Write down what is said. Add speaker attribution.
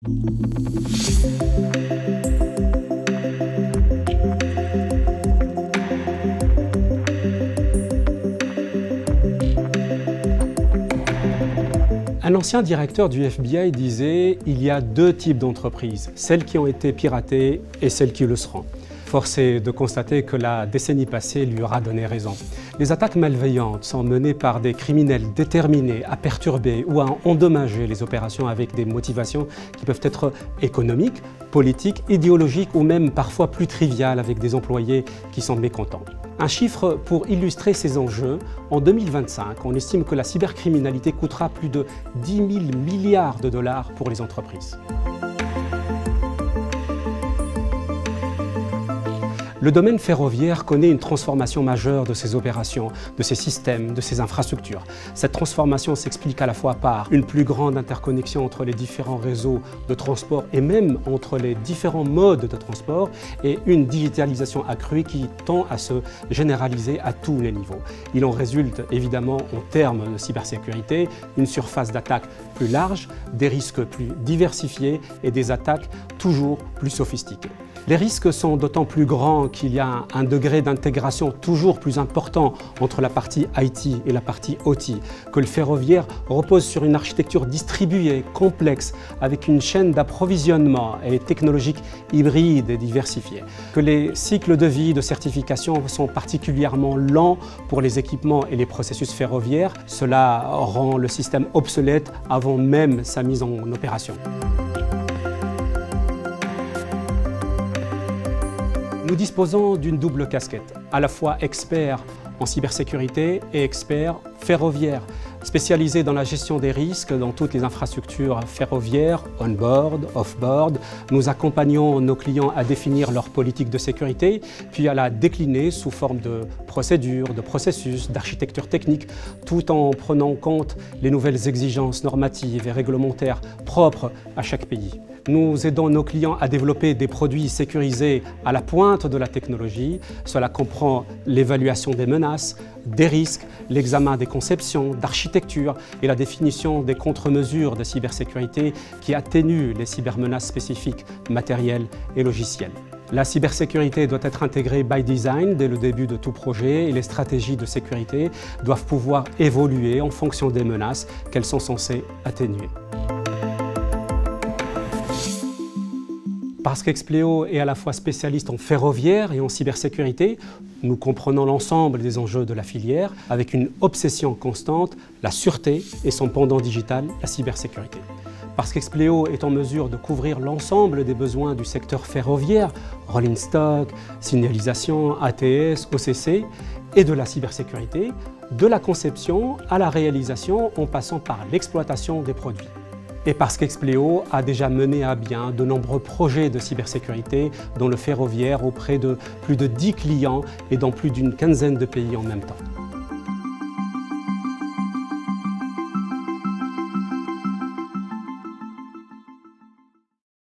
Speaker 1: Un ancien directeur du FBI disait « Il y a deux types d'entreprises, celles qui ont été piratées et celles qui le seront ». Force est de constater que la décennie passée lui aura donné raison. Les attaques malveillantes sont menées par des criminels déterminés à perturber ou à endommager les opérations avec des motivations qui peuvent être économiques, politiques, idéologiques ou même parfois plus triviales avec des employés qui sont mécontents. Un chiffre pour illustrer ces enjeux, en 2025, on estime que la cybercriminalité coûtera plus de 10 000 milliards de dollars pour les entreprises. Le domaine ferroviaire connaît une transformation majeure de ses opérations, de ses systèmes, de ses infrastructures. Cette transformation s'explique à la fois par une plus grande interconnexion entre les différents réseaux de transport et même entre les différents modes de transport et une digitalisation accrue qui tend à se généraliser à tous les niveaux. Il en résulte évidemment en termes de cybersécurité une surface d'attaque plus large, des risques plus diversifiés et des attaques toujours plus sophistiquées. Les risques sont d'autant plus grands qu'il y a un degré d'intégration toujours plus important entre la partie IT et la partie OT, que le ferroviaire repose sur une architecture distribuée, complexe, avec une chaîne d'approvisionnement et technologique hybride et diversifiée, que les cycles de vie de certification sont particulièrement lents pour les équipements et les processus ferroviaires. Cela rend le système obsolète avant même sa mise en opération. Nous disposons d'une double casquette, à la fois expert en cybersécurité et expert ferroviaire, spécialisé dans la gestion des risques dans toutes les infrastructures ferroviaires, on-board, off-board. Nous accompagnons nos clients à définir leur politique de sécurité, puis à la décliner sous forme de procédures, de processus, d'architecture technique, tout en prenant en compte les nouvelles exigences normatives et réglementaires propres à chaque pays. Nous aidons nos clients à développer des produits sécurisés à la pointe de la technologie. Cela comprend l'évaluation des menaces, des risques, l'examen des conceptions, d'architecture et la définition des contre-mesures de cybersécurité qui atténuent les cybermenaces spécifiques matérielles et logicielles. La cybersécurité doit être intégrée by design dès le début de tout projet et les stratégies de sécurité doivent pouvoir évoluer en fonction des menaces qu'elles sont censées atténuer. Parce qu'Expleo est à la fois spécialiste en ferroviaire et en cybersécurité, nous comprenons l'ensemble des enjeux de la filière avec une obsession constante, la sûreté et son pendant digital, la cybersécurité. Parce qu'Expleo est en mesure de couvrir l'ensemble des besoins du secteur ferroviaire, rolling stock, signalisation, ATS, OCC, et de la cybersécurité, de la conception à la réalisation en passant par l'exploitation des produits. Et parce qu'Expleo a déjà mené à bien de nombreux projets de cybersécurité dans le ferroviaire auprès de plus de 10 clients et dans plus d'une quinzaine de pays en même temps.